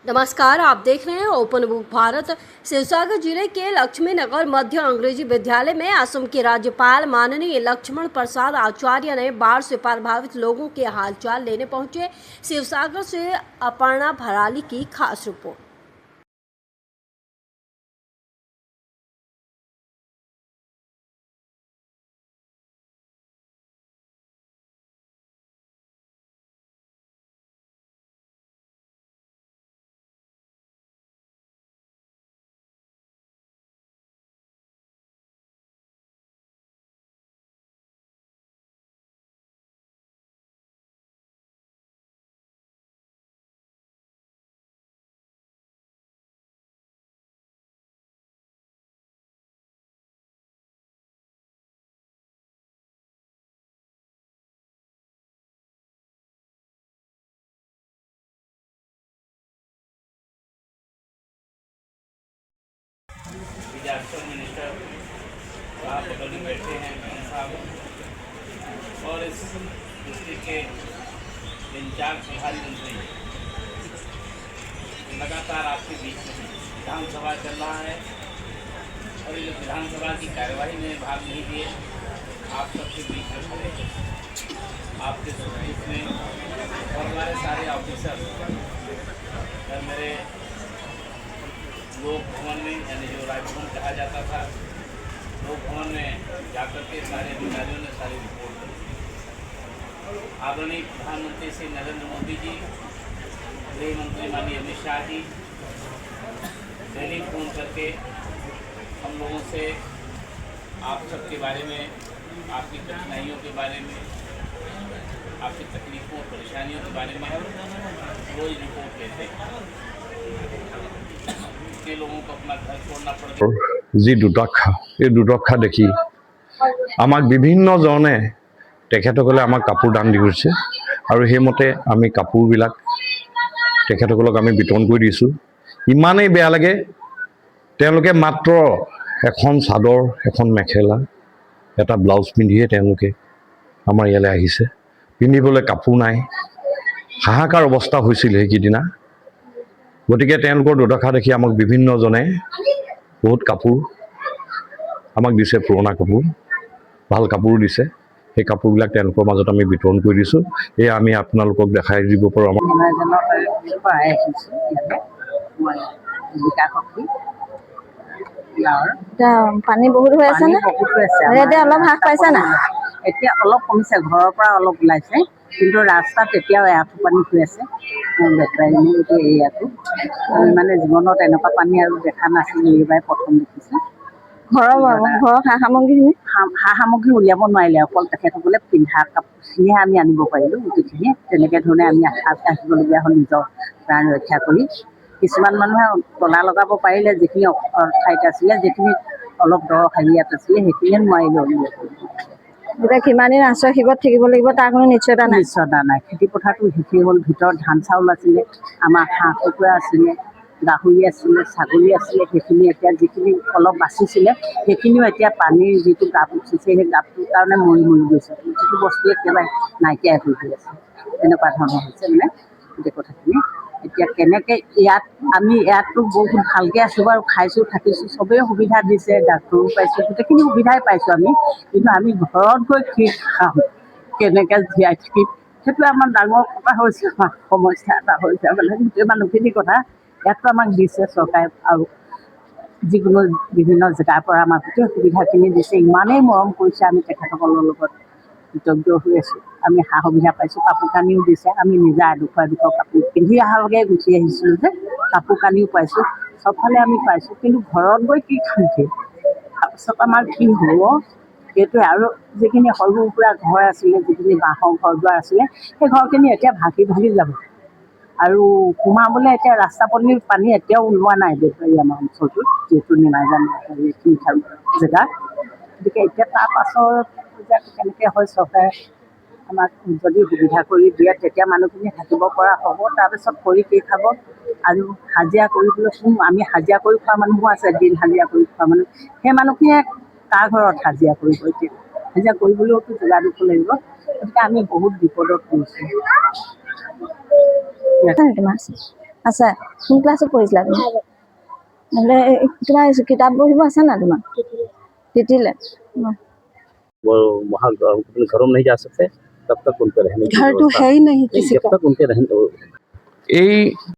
नमस्कार, आप देख रहे हैं ओपन बुक भारत। शिवसागर जिले के लक्ष्मी नगर मध्य अंग्रेजी विद्यालय में असम के राज्यपाल माननीय लक्ष्मण प्रसाद आचार्य ने बाढ़ से प्रभावित लोगों के हालचाल लेने पहुंचे। शिवसागर से अपर्णा भराली की खास रिपोर्ट। डिजास्टर मिनिस्टर साहब बगल में बैठे हैं साहब और इस डिस्ट्रिक्ट के इंचार्ज प्रभारी मंत्री लगातार आपके बीच में विधानसभा चल रहा है और ये विधानसभा की कार्यवाही में भाग नहीं लिए आप सबके बीच में खड़े आपके सुख में और हमारे सारे ऑफिसर मेरे लोक भवन में यानी जो राजभवन कहा जाता था लोक भवन में जाकर के सारे अधिकारियों ने सारी रिपोर्ट दी। आदरणीय प्रधानमंत्री श्री नरेंद्र मोदी जी, गृह मंत्री माननीय अमित शाह जी टेलीफोन करके हम लोगों से आप सबके बारे में, आपकी कठिनाइयों के बारे में, आपकी तकलीफों परेशानियों के बारे में रोज रिपोर्ट लेते के लोगों को अपना घर छोड़ना पड़ जी दुर्दशा এই দুৰ্দশা দেখি আমাক বিভিন্নজনে তেখেতসকলে আমাক কাপোৰ দান দি গৈছে আৰু সেইমতে আমি কাপোৰবিলাক তেখেতসকলক আমি বিতৰণ কৰি দিছোঁ। ইমানেই বেয়া লাগে তেওঁলোকে মাত্ৰ এখন চাদৰ, এখন মেখেলা, এটা ব্লাউজ পিন্ধিয়ে তেওঁলোকে আমাৰ ইয়ালৈ আহিছে। পিন্ধিবলৈ কাপোৰ নাই, হাহাকাৰ অৱস্থা হৈছিল সেইকেইদিনা। গতিকে তেওঁলোকৰ দুৰ্দশা দেখি আমাক বিভিন্নজনে বহুত কাপোৰ আমাক দিছে, পুৰণা কাপোৰ, ভাল কাপোৰ দিছে। সেই কাপোৰবিলাক তেওঁলোকৰ মাজত আমি বিতৰণ কৰি দিছোঁ। এয়া আমি আপোনালোকক দেখাই দিব পাৰোঁ। আমাৰ পানী বহুত হৈ আছে, এতিয়া অলপ হ্ৰাস পাইছে না? এতিয়া অলপ কমিছে, ঘৰৰ পৰা অলপ ওলাইছে, কিন্তু ৰাস্তাত এতিয়াও এআঁঠু পানী হৈ আছে। এৰিয়াটো আমি মানে জীৱনত এনেকুৱা পানী আৰু দেখা নাছিলোঁ, এইবাৰ প্ৰথম দেখিছোঁ। ঘৰৰ সা সামগ্ৰীখিনি সা সামগ্ৰী উলিয়াব নোৱাৰিলে, অকল তেখেতসকলে পিন্ধা কাপোৰখিনিহে আমি আনিব পাৰিলোঁ গোটেইখিনি। তেনেকৈ ধৰণে আমি আহিবলগীয়া হ'ল নিজৰ প্ৰাণ ৰক্ষা কৰি। কিছুমান মানুহে তলা লগাব পাৰিলে, যিখিনি ঠাইত আছিলে, যিখিনি অলপ দ হেৰিয়াত আছিলে, সেইখিনিয়ে নোৱাৰিলে উলিয়াব। এতিয়া কিমান দিন আশ্ৰয় শিবিৰত থাকিব লাগিব তাৰ কোনো নিশ্চয়তা নাই। নিশ্চয়তা নাই। খেতি পথাৰটো শেষেই হ'ল, ভিতৰত ধান চাউল আছিলে, আমাৰ হাঁহ কুকুৰা আছিলে, গাহৰি আছিলে, ছাগলী আছিলে, সেইখিনি এতিয়া যিখিনি অলপ বাচিছিলে সেইখিনিও এতিয়া পানীৰ যিটো গাপ উঠিছে, সেই গাপটোৰ কাৰণে মৰি গৈছে। যিটো বস্তু একেবাৰে নাইকিয়াই হৈ গৈ আছে, তেনেকুৱা ধৰণৰ হৈছে মানে গোটেই কথাখিনি। এতিয়া কেনেকৈ ইয়াততো বহুত ভালকৈ আছোঁ বাৰু, খাইছোঁ থাকিছোঁ, চবেই সুবিধা দিছে, ডাক্তৰো পাইছোঁ, গোটেইখিনি সুবিধাই পাইছোঁ আমি। কিন্তু আমি ঘৰত গৈ কি খাম, কেনেকৈ জীয়াই থাকিম, সেইটো আমাৰ ডাঙৰ কথা হৈছে, সমস্যা এটা হৈছে মানে গোটেই মানুহখিনিৰ কথা। ইয়াততো আমাক দিছে চৰকাৰে, আৰু যিকোনো বিভিন্ন জেগাৰ পৰা আমাক গোটেই সুবিধাখিনি দিছে, ইমানেই মৰম কৰিছে, আমি তেখেতসকলৰ লগত কৃতজ্ঞ হৈ আছোঁ। আমি সা সুবিধা পাইছোঁ, কাপোৰ কানিও দিছে, আমি নিজে এডোখৰ কাপোৰ পিন্ধি অহালৈকে গুচি আহিছিলোঁ যে, কাপোৰ কানিও পাইছোঁ, চবফালে আমি পাইছোঁ। কিন্তু ঘৰত গৈ কি খামগৈ, তাৰপিছত আমাৰ কি হ'ব, সেইটোৱে। আৰু যিখিনি সৰু সুৰা ঘৰ আছিলে, যিখিনি বাঁহৰ ঘৰ দুৱাৰ আছিলে, সেই ঘৰখিনি এতিয়া ভাগি যাব। আৰু সোমাবলৈ এতিয়া ৰাস্তা পদূলিৰ পানী এতিয়াও ওলোৱা নাই এই আমাৰ অঞ্চলটোত, যিহেতু নিমাইজান এইখিনি জেগা। গতিকে এতিয়া তাৰ পাছৰ কেনেকৈ হয়, চৰকাৰে আমাক যদি সুবিধা কৰি দিয়ে, তেতিয়া মানুহখিনি থাকিব পৰা হ'ব। তাৰপিছত কৰি কি খাব, আৰু হাজিৰা কৰিবলৈ আমি হাজিৰা কৰি খোৱা মানুহো আছে, দিন হাজিৰা কৰি খোৱা মানুহ, সেই মানুহখিনিয়ে কাৰ ঘৰত হাজিৰা কৰিব, এতিয়া হাজিৰা কৰিবলৈওতো জেগা দিব লাগিব। গতিকে আমি বহুত বিপদত পৰিছোঁ। আছে কোন ক্লাছত পঢ়িছিলা তুমি নহ'লে তোমাৰ কিতাপ পঢ়িব আছে না তোমাৰ তিতিলে वो वहाँ घरों में नहीं जा सकते, तब तक उनके रहने की घर तो व्यवस्था है ही नहीं किसी जब का। तक उनके रहने এই